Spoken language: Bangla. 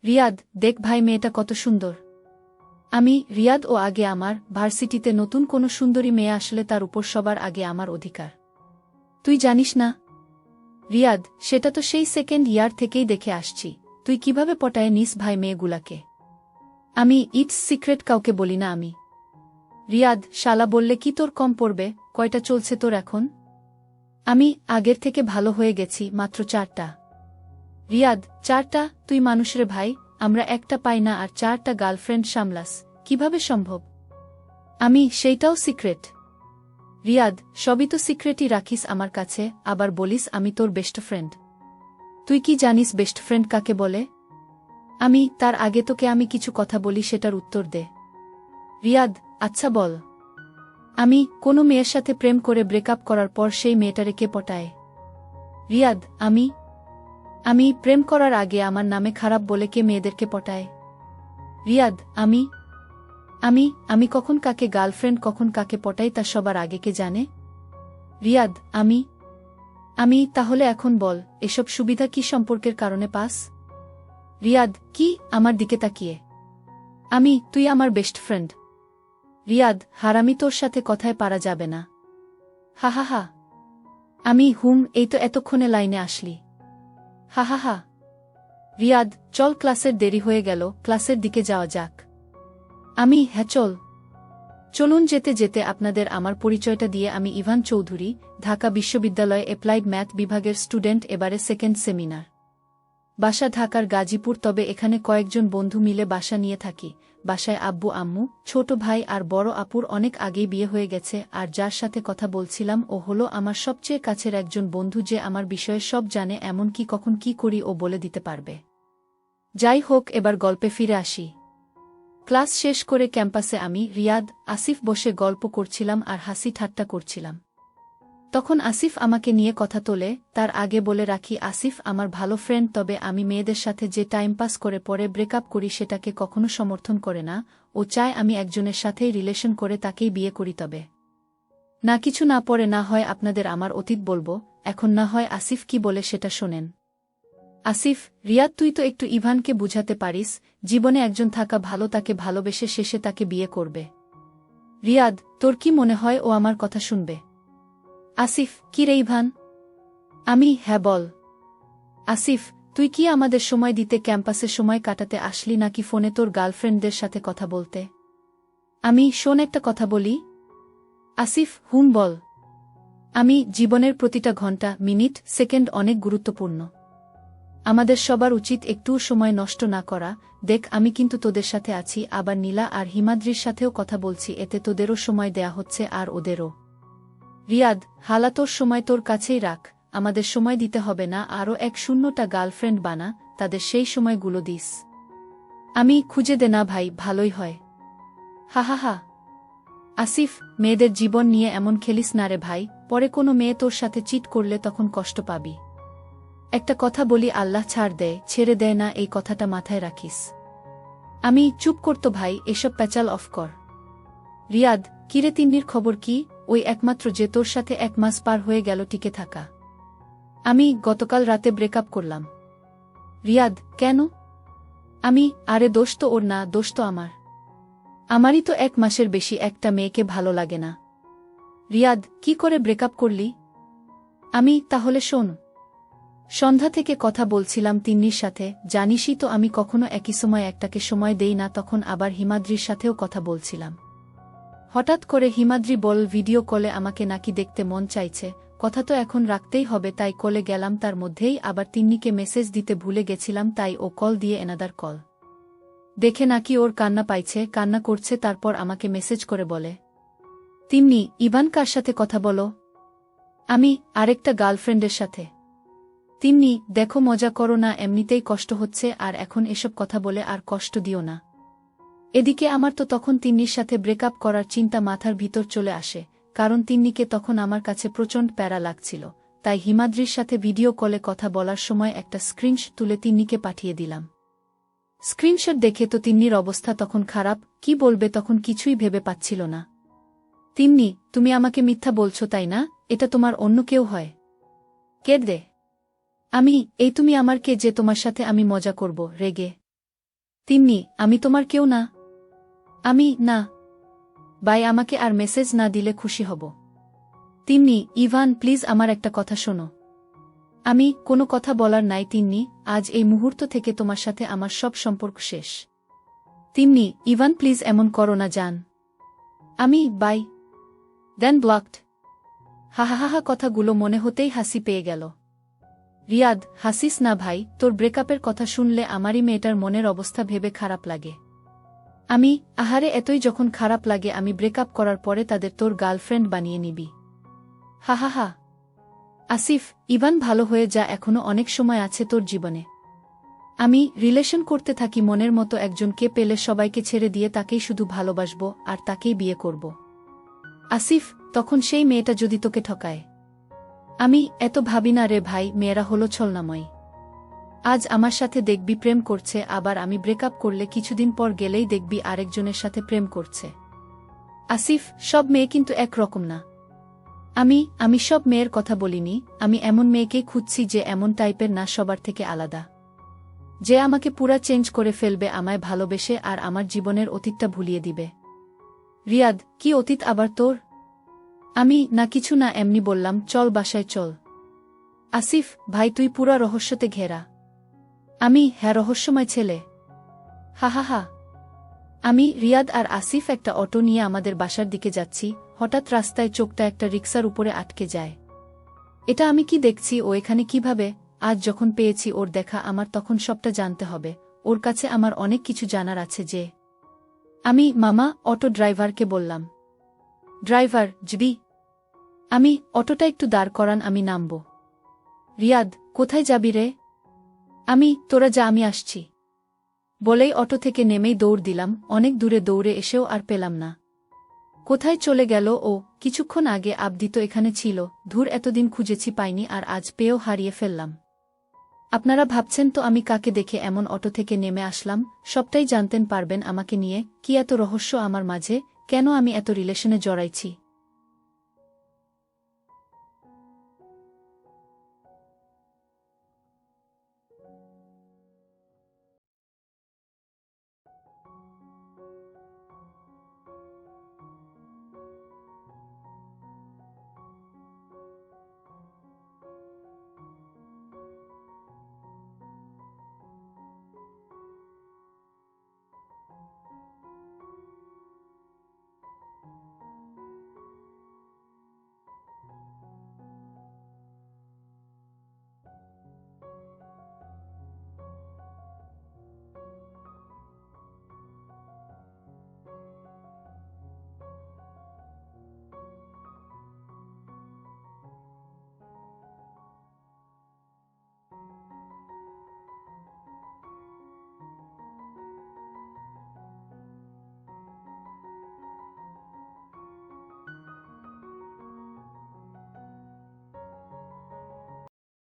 রিয়াদ, দেখ ভাই মেয়েটা কত সুন্দর। আমি রিয়াদ ও আগে আমার ভার্সিটিতে নতুন কোনো সুন্দরী মেয়ে আসলে তার উপর সবার আগে আমার অধিকার। তুই জানিস না রিয়াদ, সেটা তো সেই সেকেন্ড ইয়ার থেকেই দেখে আসছি তুই কিভাবে পটায় নিস ভাই মেয়েগুলাকে। আমি ইটস সিক্রেট কাউকে বলি না আমি। রিয়াদ, শালা বললে কি তোর কম পড়বে? কয়টা চলছে তোর এখন? আমি আগের থেকে ভালো হয়ে গেছি, মাত্র 4টা। রিয়াদ, 4টা? তুই মানুষরে ভাই, আমরা একটা পাই না আর 4টা গার্লফ্রেন্ড সামলাস, কিভাবে সম্ভব? আমি সেইটাও সিক্রেট। রিয়াদ, সবই তো সিক্রেটই রাখিস আমার কাছে, আবার বলিস আমি তোর বেস্ট ফ্রেন্ড। তুই কি জানিস বেস্ট ফ্রেন্ড কাকে বলে? আমি তার আগে তোকে আমি কিছু কথা বলি, সেটার উত্তর দে। রিয়াদ, আচ্ছা বল। আমি কোনো মেয়ের সাথে প্রেম করে ব্রেকআপ করার পর সেই মেয়েটারে কে পটায়? রিয়াদ, আমি প্রেম করার আগে আমার নামে খারাপ বলে কে মেয়েদেরকে পটায়? রিয়াদ, আমি কখন কাকে গার্লফ্রেন্ড কখন কাকে পটাই তা সবার আগে কে জানে? রিয়াদ, আমি তাহলে এখন বল, এসব সুবিধা কি সম্পর্কের কারণে পাস? রিয়াদ, কি আমার দিকে তাকিয়ে? তুই আমার বেস্ট ফ্রেন্ড। রিয়াদ, হারামি, তোর সাথে কথায় পারা যাবে না। হা হা হা। আমি এই তো এতক্ষণে লাইনে আসলি। হা হা হা। রিয়াদ, চল, ক্লাসের দেরি হয়ে গেল, ক্লাসের দিকে যাওয়া যাক। হ্যাঁ চল। চলুন। যেতে যেতে আপনাদের আমার পরিচয়টা দিয়ে, আমি ইভান চৌধুরী, ঢাকা বিশ্ববিদ্যালয়ে অ্যাপ্লাইড ম্যাথ বিভাগের স্টুডেন্ট, এবারে সেকেন্ড সেমিনার। বাসা ঢাকার গাজীপুর, তবে এখানে কয়েকজন বন্ধু মিলে বাসা নিয়ে থাকি। বাসায় আব্বু আম্মু, ছোট ভাই আর বড় আপুর অনেক আগেই বিয়ে হয়ে গেছে, আর যার সাথে কথা বলছিলাম ও হলো আমার সবচেয়ে কাছের একজন বন্ধু, যে আমার বিষয়ে সব জানে, এমনকি কখন কি করি ও বলে দিতে পারবে। যাই হোক, এবার গল্পে ফিরে আসি। ক্লাস শেষ করে ক্যাম্পাসে আমি, রিয়াদ, আসিফ বসে গল্প করছিলাম আর হাসি ঠাট্টা করছিলাম। তখন আসিফ আমাকে নিয়ে কথা তোলে। তার আগে বলে রাখি, আসিফ আমার ভালো ফ্রেন্ড, তবে আমি মেয়েদের সাথে যে টাইম পাস করে পরে ব্রেকআপ করি সেটাকে কখনো সমর্থন করে না। ও চায় আমি একজনের সাথেই রিলেশন করে তাকেই বিয়ে করি, তবে না কিছু না পরে না হয় আপনাদের আমার অতীত বলবো, এখন না হয় আসিফ কি বলে সেটা শোনেন। আসিফ, রিয়াদ, তুই তো একটু ইভানকে বুঝাতে পারিস, জীবনে একজন থাকা ভালো, তাকে ভালোবেসে শেষে তাকে বিয়ে করবে। রিয়াদ, তোর কি মনে হয় ও আমার কথা শুনবে? আসিফ, কি রে ইভান? হ্যাঁ বল। আসিফ, তুই কি আমাদের সময় দিতে ক্যাম্পাসে সময় কাটাতে আসলি, নাকি ফোনে তোর গার্লফ্রেন্ডদের সাথে কথা বলতে? শোন, একটা কথা বলি। আসিফ, বল। জীবনের প্রতিটা ঘন্টা, মিনিট, সেকেন্ড অনেক গুরুত্বপূর্ণ। আমাদের সবার উচিত একটুও সময় নষ্ট না করা। দেখ, আমি কিন্তু তোদের সাথে আছি, আবার নীলা আর হিমাদ্রির সাথেও কথা বলছি, এতে তোদেরও সময় দেয়া হচ্ছে আর ওদেরও। রিয়াদ, হালা, তোর সময় তোর কাছেই রাখ, আমাদের সময় দিতে হবে না, আরও 1-0টা গার্লফ্রেন্ড বানা, তাদের সেই সময়গুলো দিস। খুঁজে দে না ভাই, ভালোই হয়। হা হা হা। আসিফ, মেয়েদের জীবন নিয়ে এমন খেলিস না রে ভাই, পরে কোনো মেয়ে তোর সাথে চিট করলে তখন কষ্ট পাবি। একটা কথা বলি, আল্লাহ ছাড় দেয়, ছেড়ে দেয় না, এই কথাটা মাথায় রাখিস। চুপ করতো ভাই, এসব প্যাচাল অফ কর। রিয়াদ, কিরে, তিন্নির খবর কি? ওই একমাত্র যে তোর সাথে 1 মাস পার হয়ে গেল টিকে থাকা। গতকাল রাতে ব্রেকআপ করলাম। রিয়াদ, কেন? আরে দোষ তো ওর না, দোষ তো আমার। আমারই তো 1 মাসের বেশি একটা মেয়েকে ভালো লাগে না। রিয়াদ, কি করে ব্রেকআপ করলি? তাহলে শোন। সন্ধ্যা থেকে কথা বলছিলাম তিন্নির সাথে, জানিসই তো আমি কখনো একই সময় একটাকে সময় দেই না, তখন আবার হিমাদ্রির সাথেও কথা বলছিলাম। হঠাৎ করে হিমাদ্রি বল, ভিডিও কলে আমাকে নাকি দেখতে মন চাইছে, কথা তো এখন রাখতেই হবে, তাই কলে গেলাম। তার মধ্যেই আবার তিন্নিকে মেসেজ দিতে ভুলে গেছিলাম, তাই ও কল দিয়ে এনাদার কল দেখে নাকি ওর কান্না পাইছে, কান্না করছে, তারপর আমাকে মেসেজ করে বলে, তিন্নি, ইভান কার সাথে কথা বলো? আরেকটা গার্লফ্রেন্ডের সাথে। তিন্নি, দেখো, মজা করো না, এমনিতেই কষ্ট হচ্ছে, আর এখন এসব কথা বলে আর কষ্ট দিও না। এদিকে আমার তো তখন তিন্নির সাথে ব্রেকআপ করার চিন্তা মাথার ভিতর চলে আসে, কারণ তিন্নিকে তখন আমার কাছে প্রচণ্ড প্যারা লাগছিল, তাই হিমাদ্রির সাথে ভিডিও কলে কথা বলার সময় একটা স্ক্রিনশট তুলে তিন্নিকে পাঠিয়ে দিলাম। স্ক্রিনশট দেখে তো তিন্নির অবস্থা তখন খারাপ, কি বলবে তখন কিছুই ভেবে পাচ্ছিল না। তিন্নি, তুমি আমাকে মিথ্যা বলছো তাই না? এটা তোমার অন্য কেউ হয়? কে দে? এই তুমি আমার কে যে তোমার সাথে আমি মজা করব? রেগে তিন্নি, আমি তোমার কেউ না। আমি না। বাই, আমাকে আর মেসেজ না দিলে খুশি হব। তিন্নি, ইভান প্লিজ আমার একটা কথা শোনো। আমি কোনো কথা বলার নাই তিন্নি, আজ এই মুহূর্ত থেকে তোমার সাথে আমার সব সম্পর্ক শেষ। তিন্নি, ইভান প্লিজ এমন করো না জান। আমি বাই। Then blocked. হাহাহাহা, কথাগুলো মনে হতেই হাসি পেয়ে গেল। রিয়াদ, হাসিস না ভাই, তোর ব্রেকআপের কথা শুনলে আমারই মেয়েটার মনের অবস্থা ভেবে খারাপ লাগে। আমি আহারে, এতই যখন খারাপ লাগে আমি ব্রেকআপ করার পরে তাদের তোর গার্লফ্রেন্ড বানিয়ে নিবি। হাহাহা। আসিফ, ইভান ভালো হয়ে যা, এখনো অনেক সময় আছে তোর জীবনে। আমি রিলেশন করতে থাকি মনের মতো একজনকে পেলে সবাইকে ছেড়ে দিয়ে তাকেই শুধু ভালোবাসব আর তাকেই বিয়ে করব। আসিফ, তখন সেই মেয়েটা যদি তোকে ঠকায়? আমি এত ভাবি না রে ভাই, মেয়েরা হলো ছলনাময়ী। আজ আমার সাথে দেখবি প্রেম করছে, আবার আমি ব্রেকআপ করলে কিছুদিন পর গেলেই দেখবি আরেকজনের সাথে প্রেম করছে। আসিফ, সব মেয়ে কিন্তু একরকম না। আমি সব মেয়ের কথা বলিনি, আমি এমন মেয়েকেই খুঁজছি যে এমন টাইপের না, সবার থেকে আলাদা, যে আমাকে পুরা চেঞ্জ করে ফেলবে, আমায় ভালোবেসে আর আমার জীবনের অতীতটা ভুলিয়ে দিবে। রিয়াদ, কি অতীত আবার তোর? আমি না, কিছু না, এমনি বললাম, চল বাসায় চল। আসিফ ভাই, তুই পুরা রহস্যতে ঘেরা। আমি হ্যাঁ, রহস্যময় ছেলে। হাহাহা। আমি, রিয়াদ আর আসিফ একটা অটো নিয়ে আমাদের বাসার দিকে যাচ্ছি, হঠাৎ রাস্তায় চোখটা একটা রিকশার উপরে আটকে যায়। এটা আমি কি দেখছি? ও এখানে কিভাবে? আজ যখন পেয়েছি ওর দেখা, আমার তখন সবটা জানতে হবে। ওর কাছে আমার অনেক কিছু জানার আছে। যে আমি মামা, অটো ড্রাইভারকে বললাম। ড্রাইভার জবি, আমি অটোটা একটু দাঁড় করান, আমি নামব। রিয়াদ, কোথায় যাবি রে? আমি, তোরা যা, আমি আসছি বলেই অটো থেকে নেমেই দৌড় দিলাম। অনেক দূরে দৌড়ে এসেও আর পেলাম না। কোথায় চলে গেল ও? কিছুক্ষণ আগে আবদি তো এখানে ছিল। ধুর, এতদিন খুঁজেছি পাইনি, আর আজ পেয়েও হারিয়ে ফেললাম। আপনারা ভাবছেন তো আমি কাকে দেখে এমন অটো থেকে নেমে আসলাম? সবটাই জানতেন পারবেন আমাকে নিয়ে। কি এত রহস্য আমার মাঝে? কেন আমি এত রিলেশনে জড়াইছি?